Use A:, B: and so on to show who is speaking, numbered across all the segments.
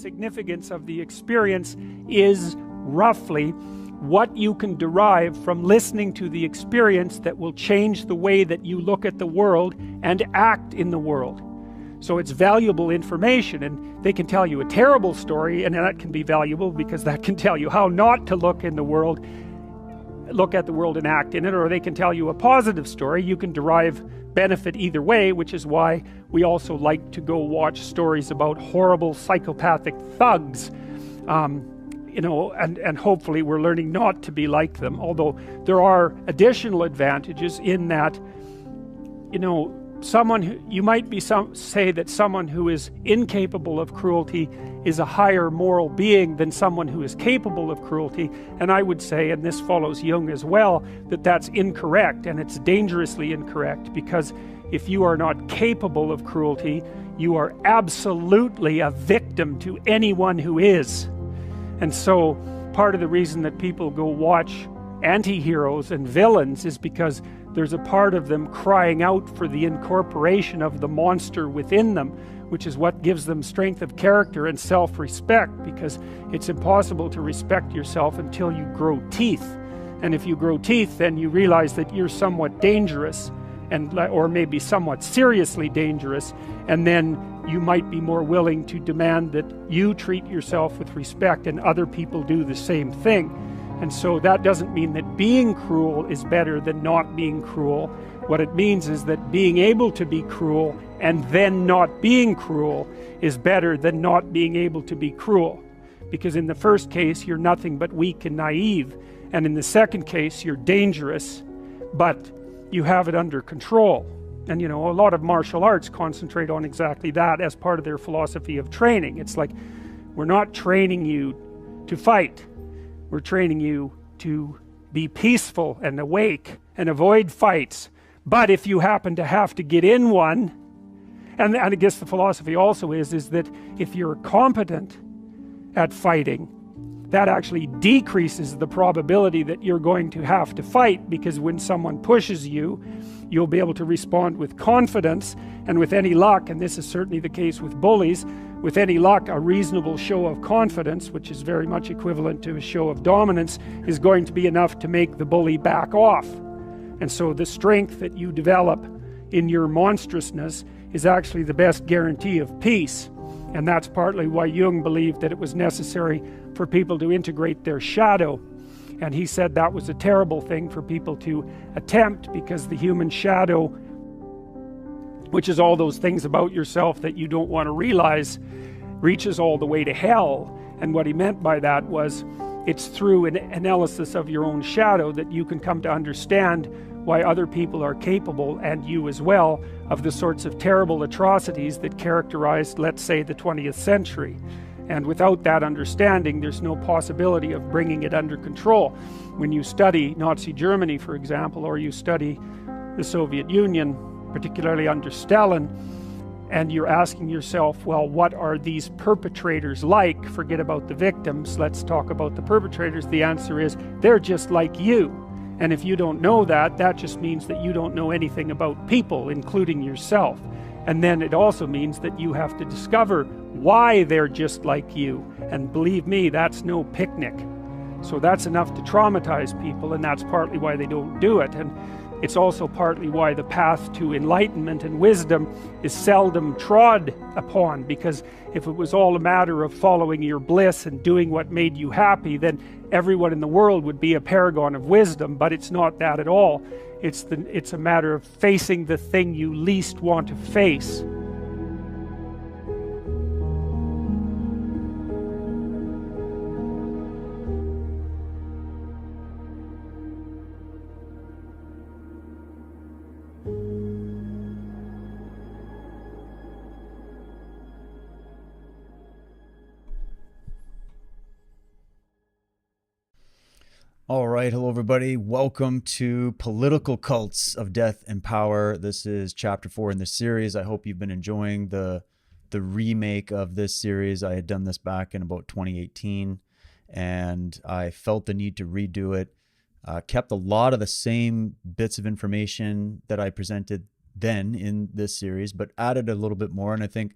A: significance of the experience is roughly what you can derive from listening to the experience that will change the way that you look at the world and act in the world. So it's valuable information, and they can tell you a terrible story, and that can be valuable because that can tell you how not to look at the world and act in it, or they can tell you a positive story. You can derive benefit either way, which is why we also like to go watch stories about horrible psychopathic thugs, and hopefully we're learning not to be like them, although there are additional advantages in that, you might say that someone who is incapable of cruelty is a higher moral being than someone who is capable of cruelty, and I would say, and this follows Jung as well, that that's incorrect, and it's dangerously incorrect, because if you are not capable of cruelty, you are absolutely a victim to anyone who is. And so part of the reason that people go watch anti-heroes and villains is because there's a part of them crying out for the incorporation of the monster within them, which is what gives them strength of character and self-respect, because it's impossible to respect yourself until you grow teeth. And if you grow teeth, then you realize that you're somewhat dangerous, or maybe somewhat seriously dangerous, and then you might be more willing to demand that you treat yourself with respect and other people do the same thing. And so that doesn't mean that being cruel is better than not being cruel. What it means is that being able to be cruel and then not being cruel is better than not being able to be cruel. Because in the first case, you're nothing but weak and naive. And in the second case, you're dangerous, but you have it under control. And a lot of martial arts concentrate on exactly that as part of their philosophy of training. It's like, we're not training you to fight. We're training you to be peaceful and awake and avoid fights. But if you happen to have to get in one, and I guess the philosophy also is that if you're competent at fighting, that actually decreases the probability that you're going to have to fight, because when someone pushes you, you'll be able to respond with confidence, and with any luck, and this is certainly the case with bullies, with any luck, a reasonable show of confidence, which is very much equivalent to a show of dominance, is going to be enough to make the bully back off. And so the strength that you develop in your monstrousness is actually the best guarantee of peace. And that's partly why Jung believed that it was necessary for people to integrate their shadow. And he said that was a terrible thing for people to attempt, because the human shadow, which is all those things about yourself that you don't want to realize, reaches all the way to hell. And what he meant by that was, it's through an analysis of your own shadow that you can come to understand why other people are capable, and you as well, of the sorts of terrible atrocities that characterized, let's say, the 20th century. And without that understanding, there's no possibility of bringing it under control. When you study Nazi Germany, for example, or you study the Soviet Union, particularly under Stalin, and you're asking yourself, well, what are these perpetrators like? Forget about the victims, let's talk about the perpetrators. The answer is, they're just like you. And if you don't know that, that just means that you don't know anything about people, including yourself. And then it also means that you have to discover why they're just like you. And believe me, that's no picnic. So that's enough to traumatize people, and that's partly why they don't do it. And it's also partly why the path to enlightenment and wisdom is seldom trod upon, because if it was all a matter of following your bliss and doing what made you happy, then everyone in the world would be a paragon of wisdom. But it's not that at all. It's a matter of facing the thing you least want to face.
B: All right, hello everybody. Welcome to Political Cults of Death and Power. This is chapter 4 in the series. I hope you've been enjoying the remake of this series. I had done this back in about 2018, and I felt the need to redo it. Kept a lot of the same bits of information that I presented then in this series, but added a little bit more. And I think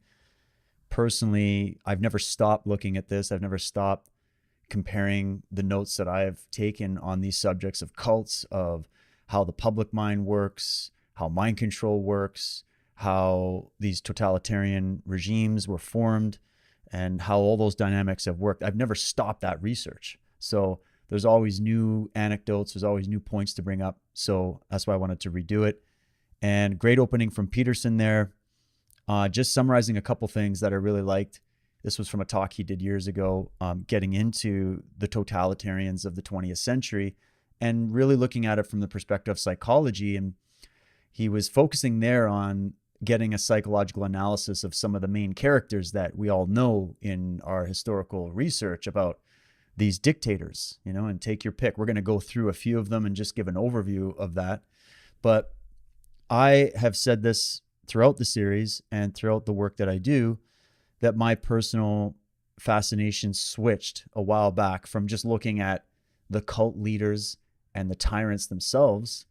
B: personally, I've never stopped looking at this. I've never stopped comparing the notes that I've taken on these subjects of cults, of how the public mind works, how mind control works, how these totalitarian regimes were formed, and how all those dynamics have worked. I've never stopped that research. So there's always new anecdotes, there's always new points to bring up. So that's why I wanted to redo it. And great opening from Peterson there. Just summarizing a couple things that I really liked. This was from a talk he did years ago, getting into the totalitarians of the 20th century and really looking at it from the perspective of psychology. And he was focusing there on getting a psychological analysis of some of the main characters that we all know in our historical research about these dictators, you know, and take your pick. We're going to go through a few of them and just give an overview of that. But I have said this throughout the series and throughout the work that I do, that my personal fascination switched a while back from just looking at the cult leaders and the tyrants themselves,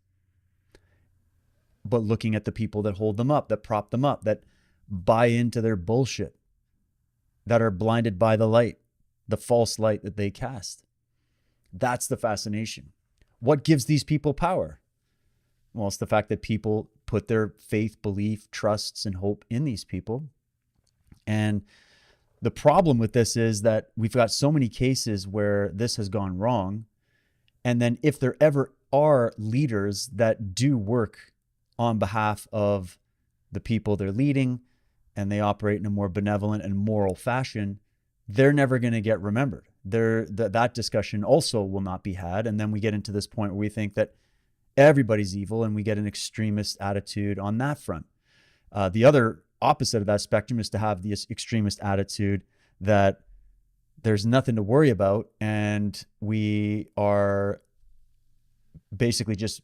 B: but looking at the people that hold them up, that prop them up, that buy into their bullshit, that are blinded by the light, the false light that they cast. That's the fascination. What gives these people power? Well, it's the fact that people put their faith, belief, trusts, and hope in these people. And the problem with this is that we've got so many cases where this has gone wrong. And then if there ever are leaders that do work on behalf of the people they're leading, and they operate in a more benevolent and moral fashion, they're never going to get remembered. That discussion also will not be had. And then we get into this point where we think that everybody's evil, and we get an extremist attitude on that front. The other opposite of that spectrum is to have this extremist attitude that there's nothing to worry about, and we are basically just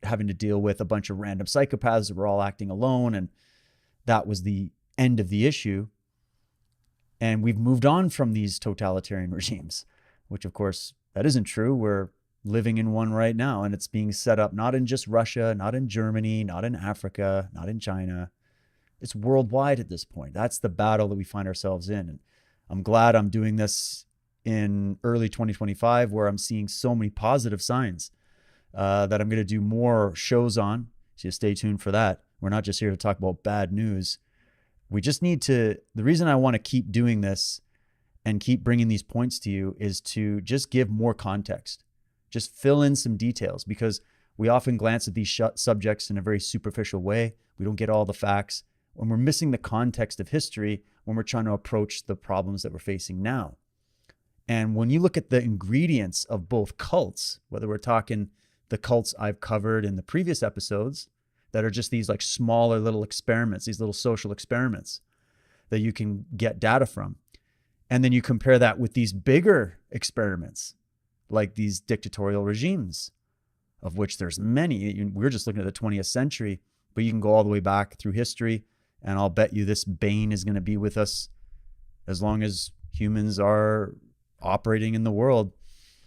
B: having to deal with a bunch of random psychopaths that were all acting alone, and that was the end of the issue. And we've moved on from these totalitarian regimes, which of course that isn't true. We're living in one right now, and it's being set up not in just Russia, not in Germany, not in Africa, not in China. It's worldwide at this point. That's the battle that we find ourselves in. And I'm glad I'm doing this in early 2025, where I'm seeing so many positive signs that I'm going to do more shows on. So stay tuned for that. We're not just here to talk about bad news. We just need to, the reason I want to keep doing this and keep bringing these points to you is to just give more context. Just fill in some details, because we often glance at these subjects in a very superficial way. We don't get all the facts. When we're missing the context of history, when we're trying to approach the problems that we're facing now. And when you look at the ingredients of both cults, whether we're talking the cults I've covered in the previous episodes that are just these like smaller little experiments, these little social experiments that you can get data from. And then you compare that with these bigger experiments, like these dictatorial regimes, of which there's many. We're just looking at the 20th century, but you can go all the way back through history. And I'll bet you this bane is going to be with us as long as humans are operating in the world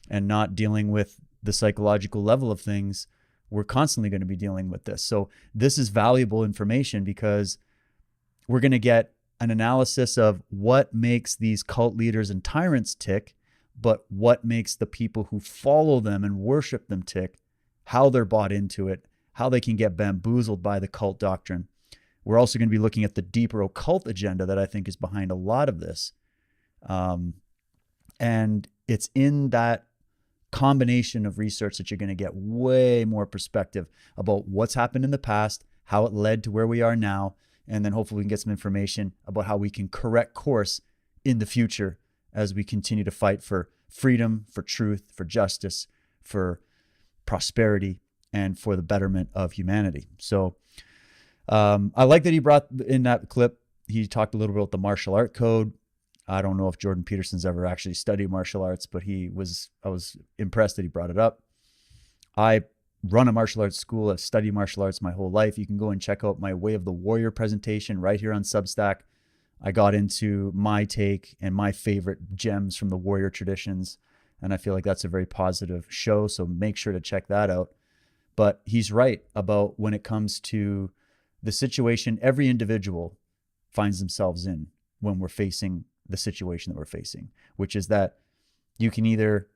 B: and not dealing with the psychological level of things. We're constantly going to be dealing with this. So this is valuable information, because we're going to get an analysis of what makes these cult leaders and tyrants tick, but what makes the people who follow them and worship them tick, how they're bought into it, how they can get bamboozled by the cult doctrine. We're also going to be looking at the deeper occult agenda that I think is behind a lot of this. And it's in that combination of research that you're going to get way more perspective about what's happened in the past, how it led to where we are now, and then hopefully we can get some information about how we can correct course in the future as we continue to fight for freedom, for truth, for justice, for prosperity, and for the betterment of humanity. So I like that he brought in that clip. He talked a little bit about the martial art code. I don't know if Jordan Peterson's ever actually studied martial arts, but I was impressed that he brought it up. I run a martial arts school. I've studied martial arts my whole life. You can go and check out my Way of the Warrior presentation right here on Substack. I got into my take and my favorite gems from the warrior traditions, and I feel like that's a very positive show, so make sure to check that out. But he's right about when it comes to the situation every individual finds themselves in. when we're facing the situation that we're facing, which is that you can either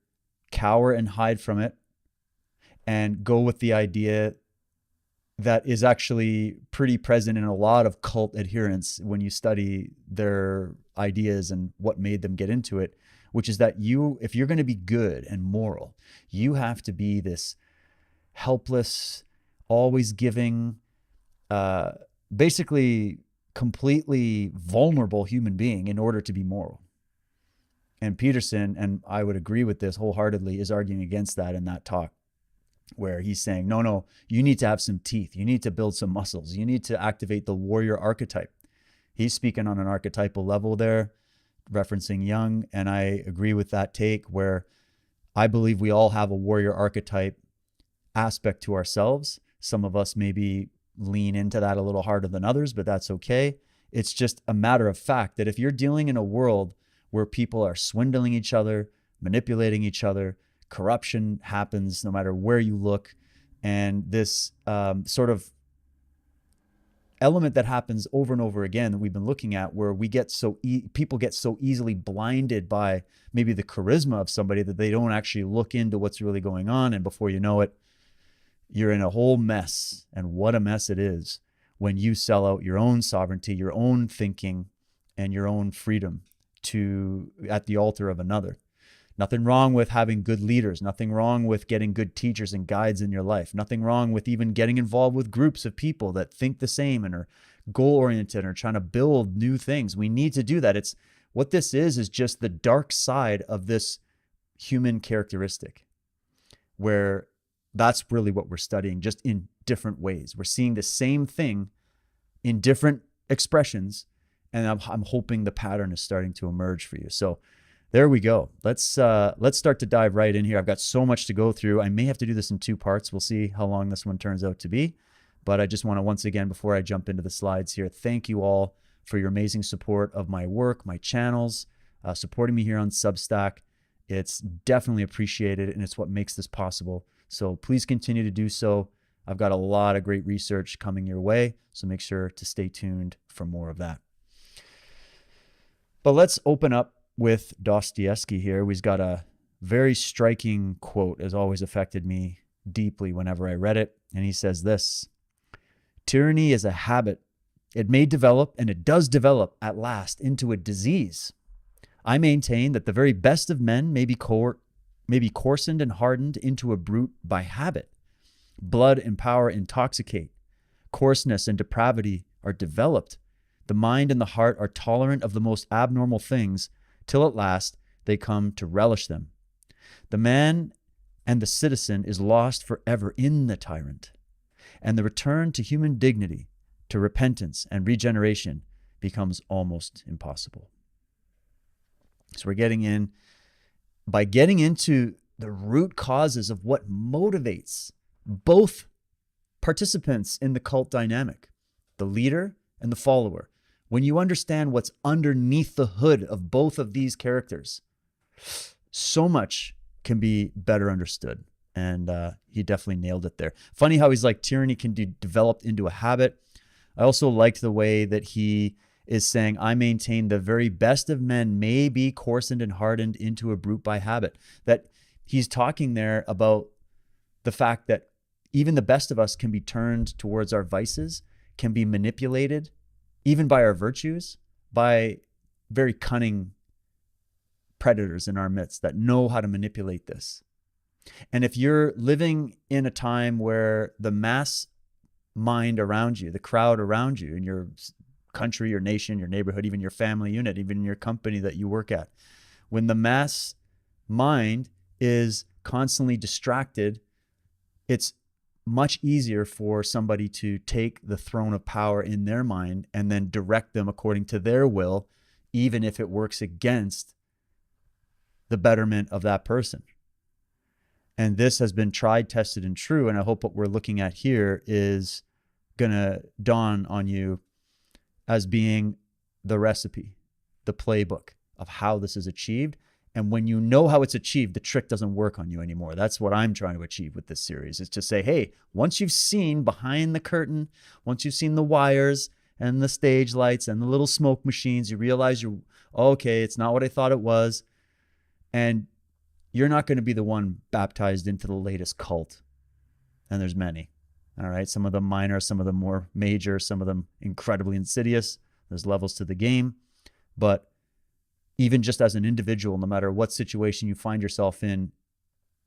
B: cower and hide from it and go with the idea that is actually pretty present in a lot of cult adherents when you study their ideas and what made them get into it, which is that if you're going to be good and moral, you have to be this helpless, always giving, basically completely vulnerable human being in order to be moral. And Peterson, and I would agree with this wholeheartedly, is arguing against that in that talk, where he's saying, no, you need to have some teeth. You need to build some muscles. You need to activate the warrior archetype. He's speaking on an archetypal level there, referencing Jung. And I agree with that take, where I believe we all have a warrior archetype aspect to ourselves. Some of us maybe lean into that a little harder than others, but that's okay. It's just a matter of fact that if you're dealing in a world where people are swindling each other, manipulating each other, corruption happens no matter where you look, and this sort of element that happens over and over again that we've been looking at, where we get people get so easily blinded by maybe the charisma of somebody that they don't actually look into what's really going on, and before you know it, you're in a whole mess. And what a mess it is when you sell out your own sovereignty, your own thinking, and your own freedom at the altar of another. Nothing wrong with having good leaders. Nothing wrong with getting good teachers and guides in your life. Nothing wrong with even getting involved with groups of people that think the same and are goal-oriented and are trying to build new things. We need to do that. What this is just the dark side of this human characteristic, where that's really what we're studying, just in different ways. We're seeing the same thing in different expressions, and I'm hoping the pattern is starting to emerge for you. So there we go. Let's start to dive right in here. I've got so much to go through. I may have to do this in 2 parts. We'll see how long this one turns out to be. But I just want to, once again, before I jump into the slides here, thank you all for your amazing support of my work, my channels, supporting me here on Substack. It's definitely appreciated, and it's what makes this possible. So please continue to do so. I've got a lot of great research coming your way, so make sure to stay tuned for more of that. But let's open up with Dostoevsky here. He's got a very striking quote, has always affected me deeply whenever I read it. And he says this: "Tyranny is a habit. It may develop, and it does develop at last, into a disease. I maintain that the very best of men may be coarsened and hardened into a brute by habit. Blood and power intoxicate. Coarseness and depravity are developed. The mind and the heart are tolerant of the most abnormal things, till at last they come to relish them. The man and the citizen is lost forever in the tyrant, and the return to human dignity, to repentance and regeneration becomes almost impossible." So we're getting into the root causes of what motivates both participants in the cult dynamic, the leader and the follower. When you understand what's underneath the hood of both of these characters, so much can be better understood. And he definitely nailed it there. Funny how he's like, tyranny can be developed into a habit. I also liked the way that he is saying, I maintain the very best of men may be coarsened and hardened into a brute by habit. That he's talking there about the fact that even the best of us can be turned towards our vices, can be manipulated, even by our virtues, by very cunning predators in our midst that know how to manipulate this. And if you're living in a time where the mass mind around you, the crowd around you in your country, your nation, your neighborhood, even your family unit, even your company that you work at, when the mass mind is constantly distracted, it's much easier for somebody to take the throne of power in their mind and then direct them according to their will, even if it works against the betterment of that person. And this has been tried, tested, and true. And I hope what we're looking at here is going to dawn on you as being the recipe, the playbook of how this is achieved. And when you know how it's achieved, the trick doesn't work on you anymore. That's what I'm trying to achieve with this series, is to say, hey, once you've seen behind the curtain, once you've seen the wires and the stage lights and the little smoke machines. You realize okay, it's not what I thought it was. And you're not going to be the one baptized into the latest cult. And there's many. All right. Some of them minor, some of them more major, some of them incredibly insidious. There's levels to the game. But even just as an individual, no matter what situation you find yourself in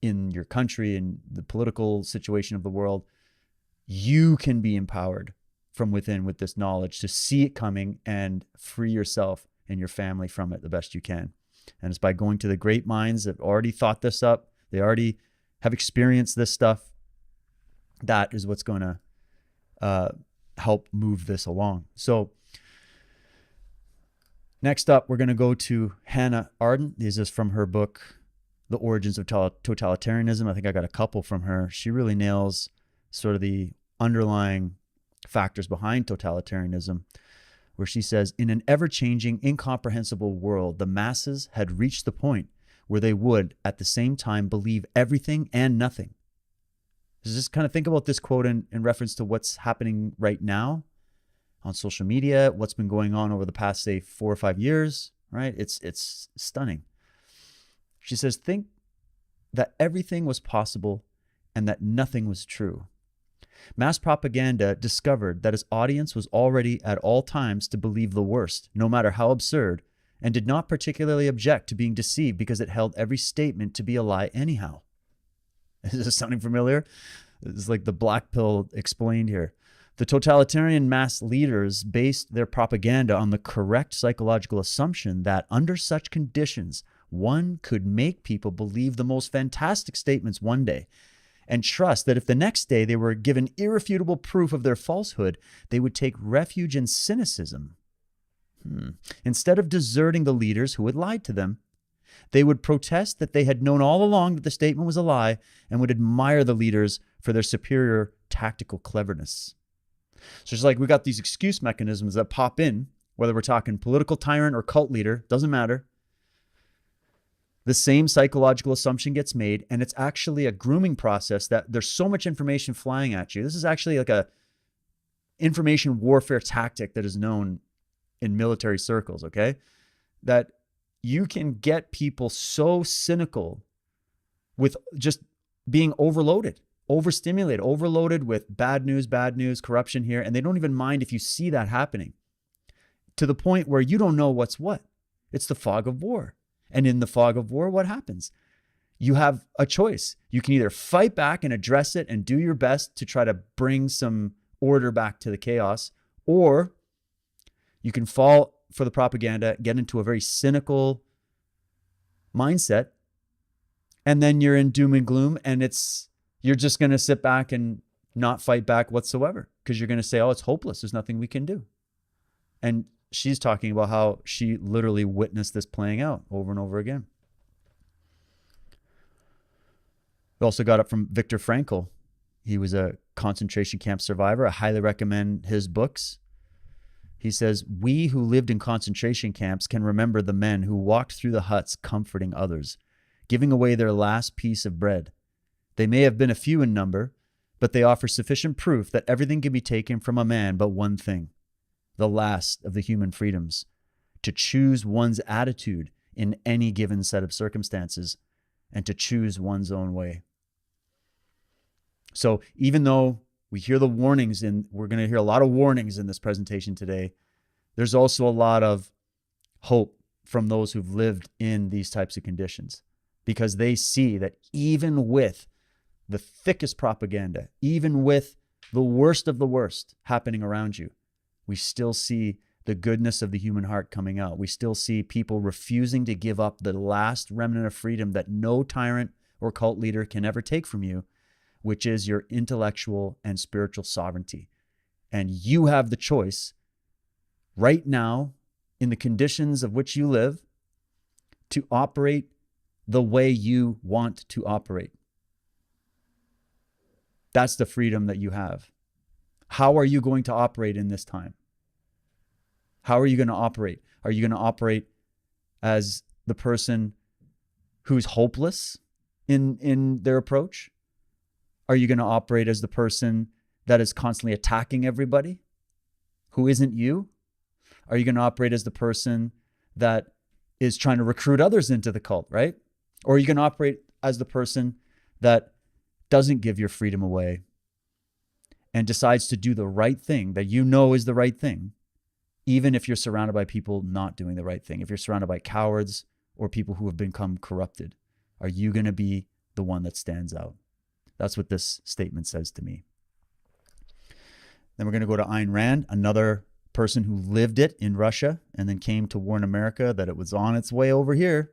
B: your country, in the political situation of the world, you can be empowered from within with this knowledge to see it coming and free yourself and your family from it the best you can. And it's by going to the great minds that already thought this up. They already have experienced this stuff. That is what's going to help move this along. So next up, we're going to go to Hannah Arendt. This is from her book, The Origins of Totalitarianism. I think I got a couple from her. She really nails sort of the underlying factors behind totalitarianism, where she says, in an ever-changing, incomprehensible world, the masses had reached the point where they would, at the same time, believe everything and nothing. Just kind of think about this quote in reference to what's happening right now on social media, what's been going on over the past, say, 4 or 5 years, right? It's stunning. She says, think that everything was possible and that nothing was true. Mass propaganda discovered that its audience was already at all times to believe the worst, no matter how absurd, and did not particularly object to being deceived because it held every statement to be a lie anyhow. Is this sounding familiar? It's like the black pill explained here. The totalitarian mass leaders based their propaganda on the correct psychological assumption that under such conditions, one could make people believe the most fantastic statements one day and trust that if the next day they were given irrefutable proof of their falsehood, they would take refuge in cynicism. Instead of deserting the leaders who had lied to them, they would protest that they had known all along that the statement was a lie and would admire the leaders for their superior tactical cleverness. So it's like we got these excuse mechanisms that pop in, whether we're talking political tyrant or cult leader, doesn't matter. The same psychological assumption gets made, and it's actually a grooming process that there's so much information flying at you. This is actually like a information warfare tactic that is known in military circles, okay? That you can get people so cynical with just being overloaded, overstimulated, overloaded with bad news, corruption here, and they don't even mind if you see that happening, to the point where you don't know what's what. It's the fog of war. And in the fog of war, what happens? You have a choice. You can either fight back and address it and do your best to try to bring some order back to the chaos, or you can fall for the propaganda, get into a very cynical mindset, and then you're in doom and gloom, and you're just going to sit back and not fight back whatsoever because you're going to say, oh, it's hopeless. There's nothing we can do. And she's talking about how she literally witnessed this playing out over and over again. We also got it from Viktor Frankl. He was a concentration camp survivor. I highly recommend his books. He says, we who lived in concentration camps can remember the men who walked through the huts comforting others, giving away their last piece of bread. They may have been a few in number, but they offer sufficient proof that everything can be taken from a man but one thing, the last of the human freedoms, to choose one's attitude in any given set of circumstances and to choose one's own way. So even though we hear the warnings, and we're going to hear a lot of warnings in this presentation today, there's also a lot of hope from those who've lived in these types of conditions, because they see that even with the thickest propaganda, even with the worst of the worst happening around you, we still see the goodness of the human heart coming out. We still see people refusing to give up the last remnant of freedom that no tyrant or cult leader can ever take from you, which is your intellectual and spiritual sovereignty. And you have the choice right now, in the conditions of which you live, to operate the way you want to operate. That's the freedom that you have. How are you going to operate in this time? How are you going to operate? Are you going to operate as the person who's hopeless in their approach? Are you going to operate as the person that is constantly attacking everybody? who isn't you? Are you going to operate as the person that is trying to recruit others into the cult, right? Or are you going to operate as the person that doesn't give your freedom away and decides to do the right thing that you know is the right thing, even if you're surrounded by people not doing the right thing? If you're surrounded by cowards or people who have become corrupted, are you going to be the one that stands out? That's what this statement says to me. Then we're going to go to Ayn Rand, another person who lived it in Russia and then came to warn America that it was on its way over here,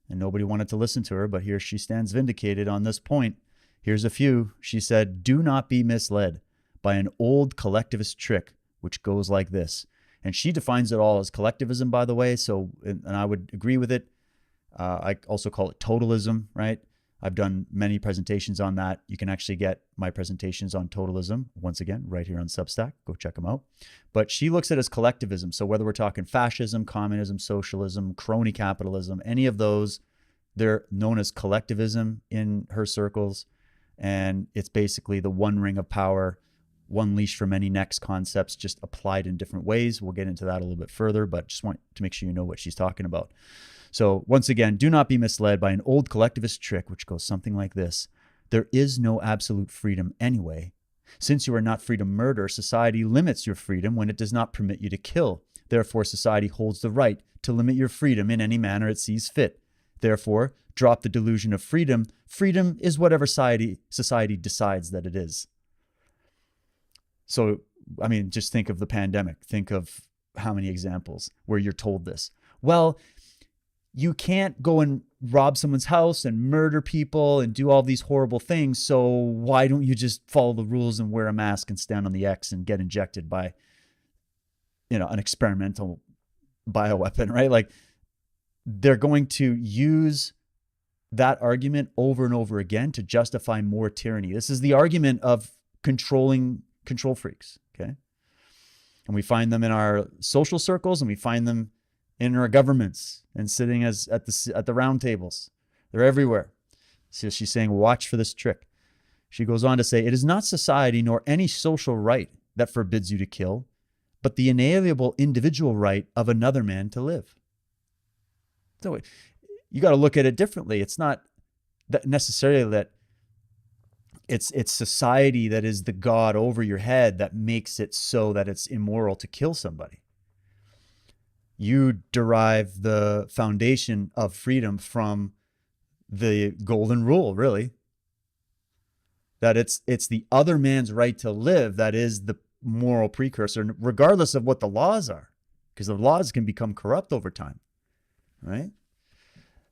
B: and nobody wanted to listen to her, but here she stands vindicated on this point. Here's a few. She said, "Do not be misled by an old collectivist trick, which goes like this." And she defines it all as collectivism, by the way, so, and I would agree with it. I also call it totalism, right? I've done many presentations on that. You can actually get my presentations on totalism, once again, right here on Substack. Go check them out. But she looks at it as collectivism. So whether we're talking fascism, communism, socialism, crony capitalism, any of those, they're known as collectivism in her circles. And it's basically the one ring of power, one leash for many necks concepts, just applied in different ways. We'll get into that a little bit further, but just want to make sure you know what she's talking about. So once again, do not be misled by an old collectivist trick, which goes something like this. There is no absolute freedom anyway. Since you are not free to murder, society limits your freedom when it does not permit you to kill. Therefore, society holds the right to limit your freedom in any manner it sees fit. Therefore, drop the delusion of freedom. Freedom is whatever society decides that it is. So, I mean, just think of the pandemic. Think of how many examples where you're told this. Well, you can't go and rob someone's house and murder people and do all these horrible things. So why don't you just follow the rules and wear a mask and stand on the X and get injected by, an experimental bioweapon, right? Like, they're going to use that argument over and over again to justify more tyranny. This is the argument of control freaks, okay? And we find them in our social circles, and we find them in our governments and sitting at the round tables. They're everywhere. So she's saying, watch for this trick. She goes on to say, it is not society nor any social right that forbids you to kill, but the inalienable individual right of another man to live. So you got to look at it differently. It's not that necessarily that it's society that is the God over your head that makes it so that it's immoral to kill somebody. You derive the foundation of freedom from the golden rule, really. That it's the other man's right to live that is the moral precursor, regardless of what the laws are, because the laws can become corrupt over time, right?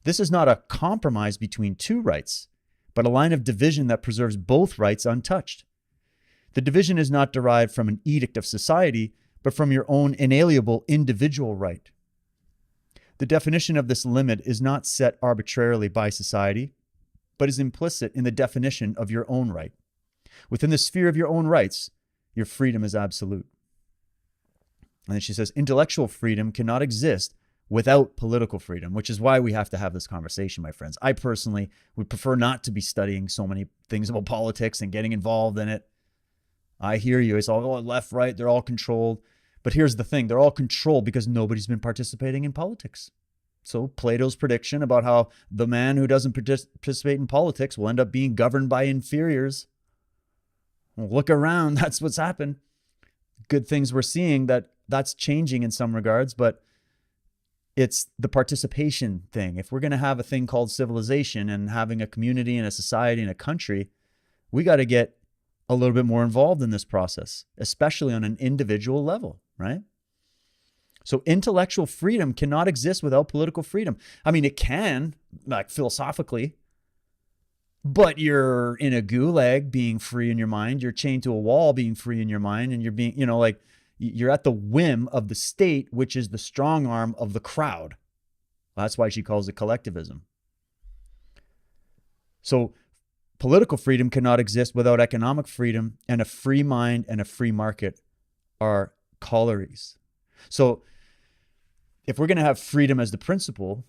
B: This is not a compromise between two rights, but a line of division that preserves both rights untouched. The division is not derived from an edict of society, but from your own inalienable individual right. The definition of this limit is not set arbitrarily by society, but is implicit in the definition of your own right. Within the sphere of your own rights, your freedom is absolute. And then she says, intellectual freedom cannot exist without political freedom, which is why we have to have this conversation, my friends. I personally would prefer not to be studying so many things about politics and getting involved in it. I hear you. It's all left, right. They're all controlled. But here's the thing. They're all controlled because nobody's been participating in politics. So Plato's prediction about how the man who doesn't participate in politics will end up being governed by inferiors. Well, look around. That's what's happened. Good things we're seeing that's changing in some regards, but it's the participation thing. If we're going to have a thing called civilization and having a community and a society and a country, we got to get a little bit more involved in this process, especially on an individual level, right? So intellectual freedom cannot exist without political freedom. I mean, it can, like philosophically, but you're in a gulag being free in your mind. You're chained to a wall being free in your mind, and you're being, you're at the whim of the state, which is the strong arm of the crowd. That's why she calls it collectivism. So political freedom cannot exist without economic freedom, and a free mind and a free market are corollaries. So if we're going to have freedom as the principle,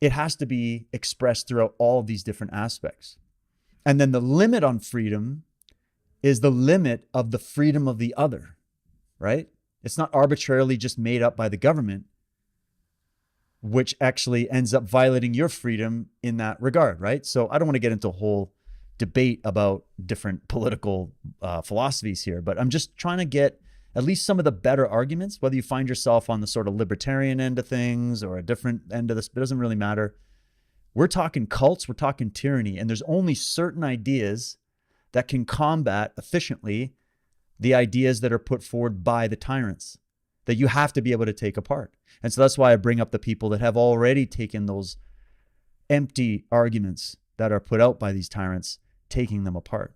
B: it has to be expressed throughout all of these different aspects. And then the limit on freedom is the limit of the freedom of the other, right? It's not arbitrarily just made up by the government, which actually ends up violating your freedom in that regard, right? So I don't want to get into a whole debate about different political philosophies here, but I'm just trying to get at least some of the better arguments, whether you find yourself on the sort of libertarian end of things or a different end of this, it doesn't really matter. We're talking cults, we're talking tyranny, and there's only certain ideas that can combat efficiently the ideas that are put forward by the tyrants that you have to be able to take apart. And so that's why I bring up the people that have already taken those empty arguments that are put out by these tyrants, taking them apart.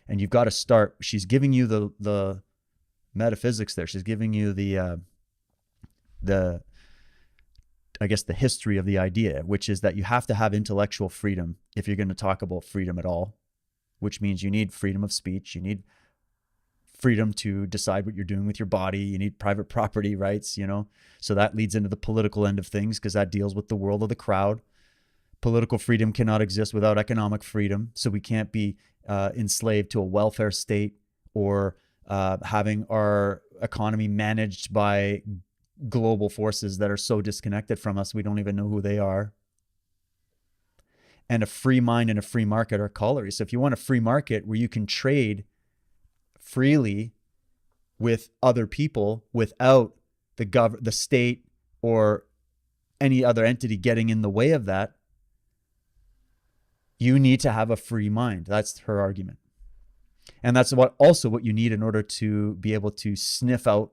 B: And you've got to start. She's giving you the metaphysics there. She's giving you the I guess the history of the idea, which is that you have to have intellectual freedom if you're going to talk about freedom at all, which means you need freedom of speech, you need freedom to decide what you're doing with your body, you need private property rights, you know. So that leads into the political end of things because that deals with the world of the crowd. Political freedom cannot exist without economic freedom. So we can't be enslaved to a welfare state or having our economy managed by global forces that are so disconnected from us we don't even know who they are. And a free mind and a free market are corollaries. So if you want a free market where you can trade freely with other people without the state or any other entity getting in the way of that, you need to have a free mind. That's her argument. And that's what you need in order to be able to sniff out